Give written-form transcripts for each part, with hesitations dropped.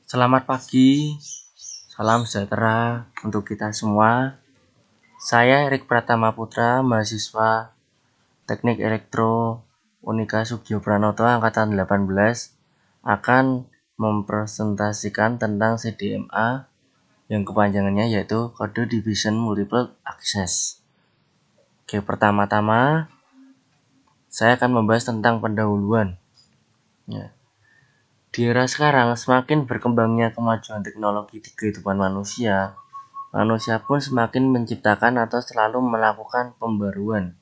Selamat pagi, salam sejahtera untuk kita semua. Saya Erik Pratama Putra, mahasiswa Teknik Elektro Unika Sugio Pranoto angkatan 18 akan mempresentasikan tentang CDMA yang kepanjangannya yaitu Code Division Multiple Access. Oke, pertama-tama saya akan membahas tentang pendahuluan. Ya. Di era sekarang, semakin berkembangnya kemajuan teknologi di kehidupan manusia pun semakin menciptakan atau selalu melakukan pembaruan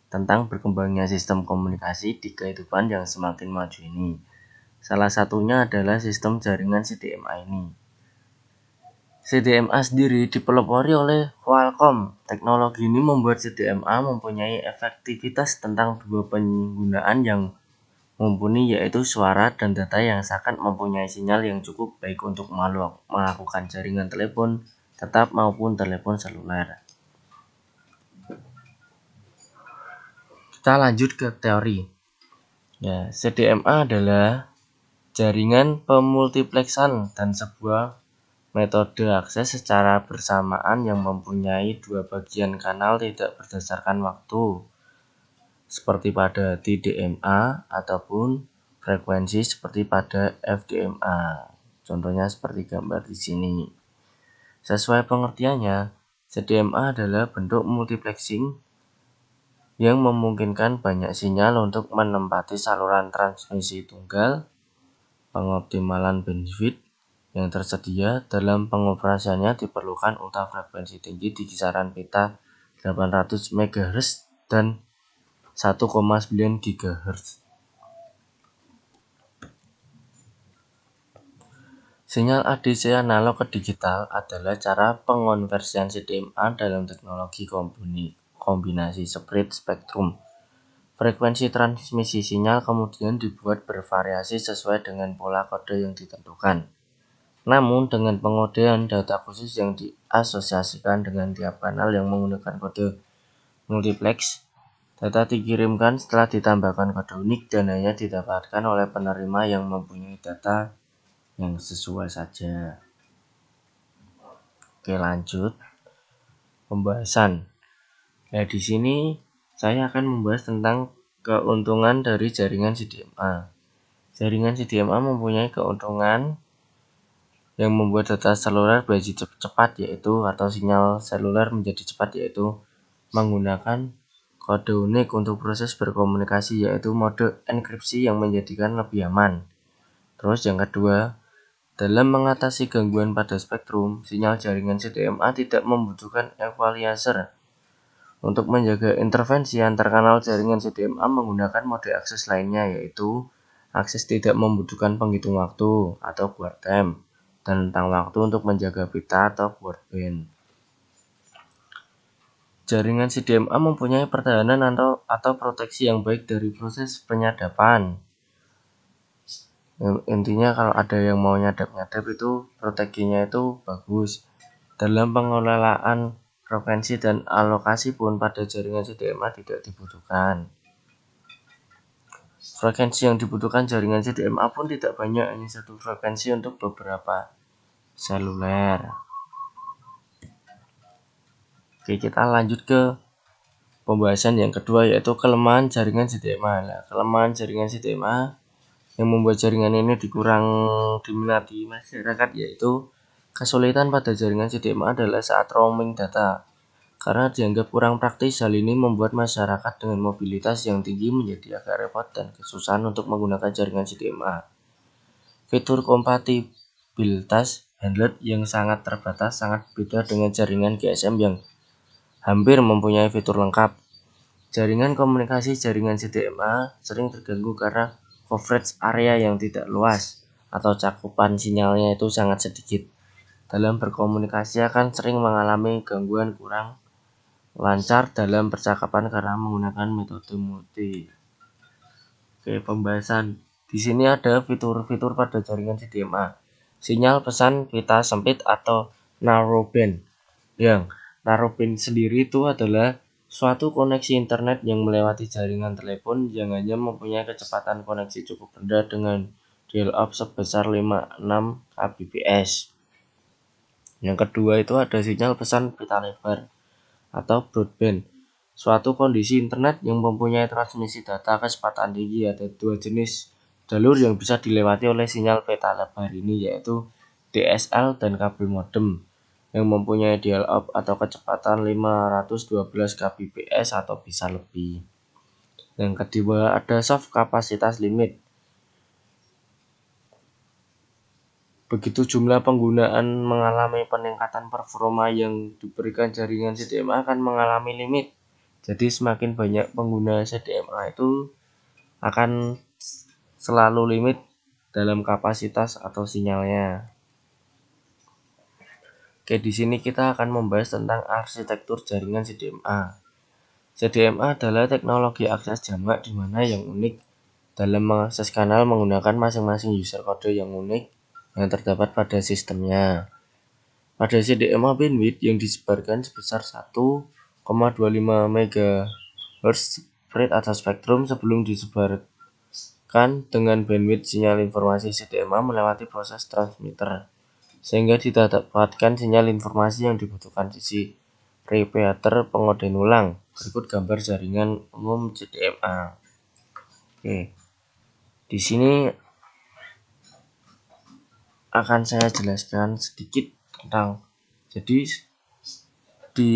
tentang berkembangnya sistem komunikasi di kehidupan yang semakin maju ini. Salah satunya adalah sistem jaringan CDMA ini. CDMA sendiri dipelopori oleh Qualcomm. Teknologi ini membuat CDMA mempunyai efektivitas tentang dua penggunaan yang mumpuni, yaitu suara dan data yang seakan mempunyai sinyal yang cukup baik untuk melakukan jaringan telepon tetap maupun telepon seluler. Kita lanjut ke teori. Ya, CDMA adalah jaringan pemultipleksan dan sebuah metode akses secara bersamaan yang mempunyai dua bagian kanal tidak berdasarkan waktu, seperti pada TDMA ataupun frekuensi seperti pada FDMA. Contohnya seperti gambar di sini. Sesuai pengertiannya, CDMA adalah bentuk multiplexing yang memungkinkan banyak sinyal untuk menempati saluran transmisi tunggal. Pengoptimalan bandwidth yang tersedia dalam pengoperasiannya diperlukan untuk frekuensi tinggi di kisaran peta 800 MHz dan 1,9 GHz. Sinyal ADC analog ke digital adalah cara pengonversian CDMA dalam teknologi kombinasi split spektrum. Frekuensi transmisi sinyal kemudian dibuat bervariasi sesuai dengan pola kode yang ditentukan. Namun dengan pengodean data khusus yang diasosiasikan dengan tiap kanal yang menggunakan kode multiplex, data dikirimkan setelah ditambahkan kode unik dan hanya didapatkan oleh penerima yang mempunyai data yang sesuai saja. Oke, lanjut pembahasan. Nah, di sini saya akan membahas tentang keuntungan dari jaringan CDMA. Jaringan CDMA mempunyai keuntungan yang membuat data seluler menjadi cepat, yaitu atau sinyal seluler menjadi cepat, yaitu menggunakan kode unik untuk proses berkomunikasi, yaitu mode enkripsi yang menjadikan lebih aman. Terus yang kedua, dalam mengatasi gangguan pada spektrum, sinyal jaringan CDMA tidak membutuhkan equalizer. Untuk menjaga intervensi antar kanal jaringan CDMA menggunakan mode akses lainnya, yaitu akses tidak membutuhkan penghitung waktu atau guard time dan rentang waktu untuk menjaga pita atau guard band. Jaringan CDMA mempunyai pertahanan atau proteksi yang baik dari proses penyadapan. Intinya kalau ada yang mau nyadap itu proteksinya itu bagus. Dalam pengelolaan frekuensi dan alokasi pun pada jaringan CDMA tidak dibutuhkan. Frekuensi yang dibutuhkan jaringan CDMA pun tidak banyak, hanya satu frekuensi untuk beberapa seluler. Oke, kita lanjut ke pembahasan yang kedua, yaitu kelemahan jaringan CDMA. Nah, kelemahan jaringan CDMA yang membuat jaringan ini kurang diminati masyarakat, yaitu kesulitan pada jaringan CDMA adalah saat roaming data. Karena dianggap kurang praktis, hal ini membuat masyarakat dengan mobilitas yang tinggi menjadi agak repot dan kesusahan untuk menggunakan jaringan CDMA. Fitur kompatibilitas handlet yang sangat terbatas sangat beda dengan jaringan GSM yang hampir mempunyai fitur lengkap. Jaringan komunikasi jaringan CDMA sering terganggu karena coverage area yang tidak luas atau cakupan sinyalnya itu sangat sedikit. Dalam berkomunikasi akan sering mengalami gangguan kurang lancar dalam percakapan karena menggunakan metode multi. Oke, pembahasan. Di sini ada fitur-fitur pada jaringan CDMA. Sinyal pesan pita sempit atau narrowband. Yang narrowband sendiri itu adalah suatu koneksi internet yang melewati jaringan telepon yang hanya mempunyai kecepatan koneksi cukup rendah dengan dial-up sebesar 56 kbps. Yang kedua itu ada sinyal pesan pita lebar atau broadband. Suatu kondisi internet yang mempunyai transmisi data kecepatan tinggi. Ada dua jenis jalur yang bisa dilewati oleh sinyal pita lebar ini, yaitu DSL dan kabel modem yang mempunyai dial-up atau kecepatan 512 kbps atau bisa lebih. Yang kedua ada soft kapasitas limit. Begitu jumlah penggunaan mengalami peningkatan performa yang diberikan jaringan CDMA akan mengalami limit. Jadi semakin banyak pengguna CDMA itu akan selalu limit dalam kapasitas atau sinyalnya. Oke, di sini kita akan membahas tentang arsitektur jaringan CDMA. CDMA adalah teknologi akses jamak di mana yang unik dalam mengakses kanal menggunakan masing-masing user kode yang unik yang terdapat pada sistemnya. Pada CDMA bandwidth yang disebarkan sebesar 1,25 MHz spread atau spektrum sebelum disebarkan dengan bandwidth sinyal informasi CDMA melewati proses transmitter sehingga didapatkan sinyal informasi yang dibutuhkan sisi repeater pengoden ulang. Berikut gambar jaringan umum CDMA. Oke. Di sini akan saya jelaskan sedikit tentang jadi di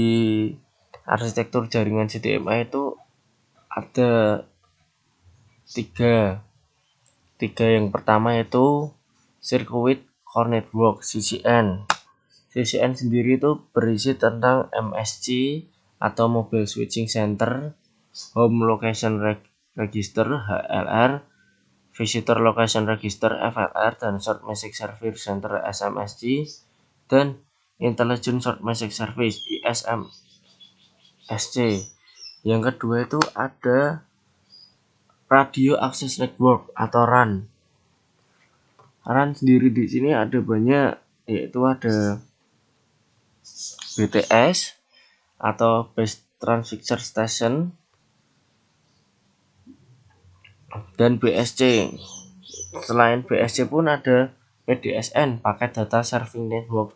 arsitektur jaringan CDMA itu ada tiga. Yang pertama itu Circuit Core Network (CCN). CCN sendiri itu berisi tentang MSC atau Mobile Switching Center, Home Location Register (HLR), Visitor Location Register (FLR), dan Short Message Service Center (SMSC), dan Intelligent Short Message Service (ISMSC). Yang kedua itu ada Radio Access Network atau RAN. RAN sendiri di sini ada banyak, yaitu ada BTS atau Base Transfer Station dan BSC. Selain BSC pun ada PDSN, Packet Data Serving Network.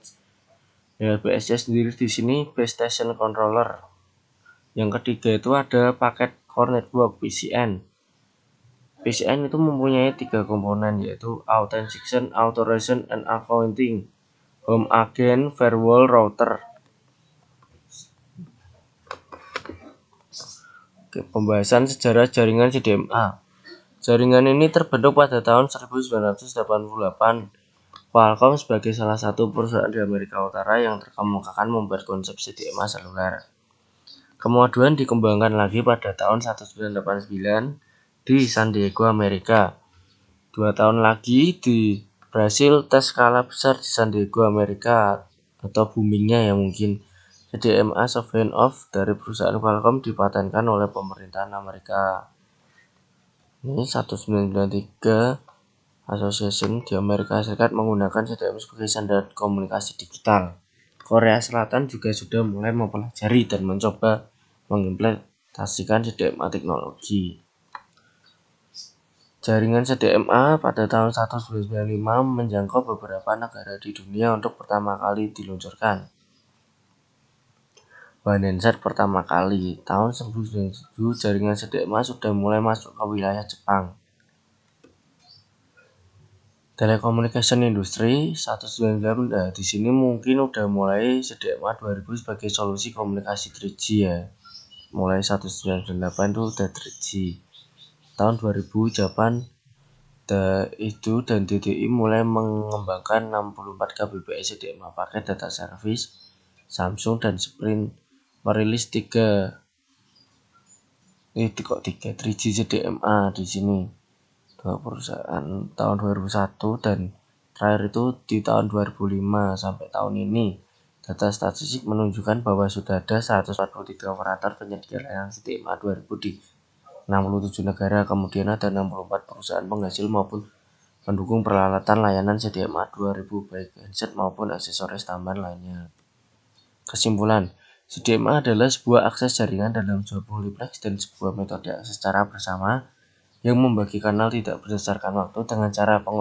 Ya, BSC sendiri di sini Base Station Controller. Yang ketiga itu ada Packet Core Network (PCN). PCN itu mempunyai 3 komponen, yaitu Authentication, Authorization, and Accounting, Home Agent, Firewall, Router. Oke, pembahasan sejarah jaringan CDMA. Jaringan ini terbentuk pada tahun 1988. Qualcomm sebagai salah satu perusahaan di Amerika Utara yang terkemukakan membuat konsep CDMA seluler. Kemudian dikembangkan lagi pada tahun 1989 di San Diego, Amerika. 2 tahun lagi di Brasil, tes skala besar di San Diego, Amerika, atau boomingnya ya mungkin. CDMA Sovereign of dari perusahaan Qualcomm dipatenkan oleh pemerintahan Amerika. Ini 1993 Association di Amerika Serikat menggunakan CDMA sebagai standar komunikasi digital. Korea Selatan juga sudah mulai mempelajari dan mencoba mengimplementasikan CDMA teknologi. Jaringan CDMA pada tahun 1995 menjangkau beberapa negara di dunia untuk pertama kali diluncurkan. Bandensat pertama kali tahun 1997 jaringan CDMA sudah mulai masuk ke wilayah Jepang. Telecommunication Industry 1998, nah di sini mungkin udah mulai CDMA 2000 sebagai solusi komunikasi 3G ya. Mulai 1998 itu udah 3G. Tahun 2000 Japan itu dan DDI mulai mengembangkan 64 kbps CDMA paket data service. Samsung dan Sprint merilis 3 3G CDMA di sini. Dua perusahaan tahun 2001 dan terakhir itu di tahun 2005 sampai tahun ini. Data statistik menunjukkan bahwa sudah ada 143 operator penyedia layanan CDMA 2000 di 67 negara, kemudian ada 64 perusahaan penghasil maupun pendukung peralatan layanan CDMA 2000 baik handset maupun aksesoris tambahan lainnya. Kesimpulan, CDMA adalah sebuah akses jaringan dalam sebuah multiplex dan sebuah metode akses secara bersama yang membagi kanal tidak berdasarkan waktu dengan cara penggunaan